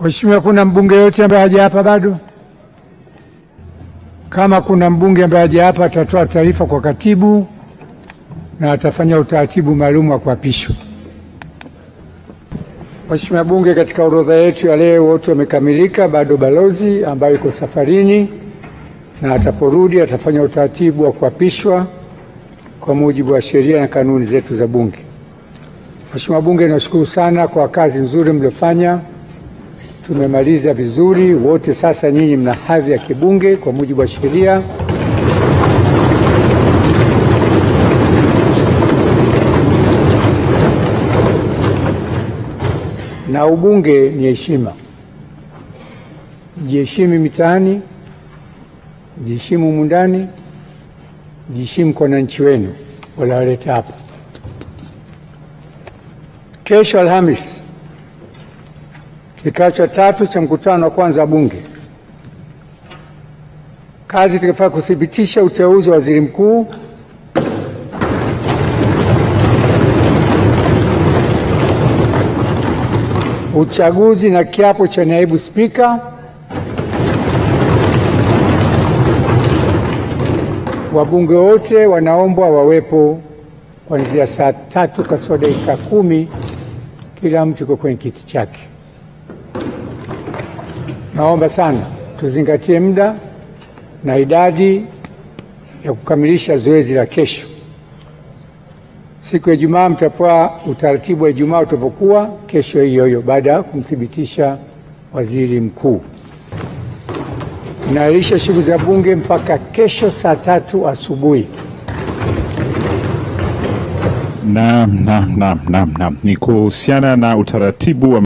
Mheshimiwa, kuna mbunge yote ambaye haja hapa bado? Kama kuna mbunge ambaye haja hapa, atatoa taarifa kwa katibu na atafanya utaratibu maalum wa kuapishwa. Mheshimiwa Bunge, katika orodha yetu ya leo wote wamekamilika, bado balozi ambaye yuko safarini, na ataporudi atafanya utaratibu wa kuapishwa kwa mujibu wa sheria na kanuni zetu za Bunge. Mheshimiwa Bunge, nashukuru sana kwa kazi nzuri mliofanya. Tumemaliza vizuri wote. Sasa nyinyi mna hadhi ya kibunge kwa mujibu wa sheria. Na ubunge ni heshima. Jiheshimu mitaani, jiheshimu mundani, jiheshimu kwa wananchi wenu waliowaleta hapa. Kesho Alhamisi, kikao cha 3 cha mkutano wa kwanza wa Bunge. Kazi itakayofanya kuthibitisha uteuzi wa waziri mkuu, uchaguzi na kiapo cha naibu spika. Wabunge wote wanaombwa wawepo kuanzia saa 3 kasoro dakika 10, kila mtu yuko kwenye kiti chake. Naomba sana tuzingatie muda na idadi ya kukamilisha zoezi la kesho. Siku ya Ijumaa mtapewa utaratibu wa Ijumaa utapokuwa kesho hiyo baada ya kumthibitisha waziri mkuu. Naahirisha shughuli za Bunge mpaka kesho saa 3 asubuhi. Naam. Ni kuhusiana na utaratibu wa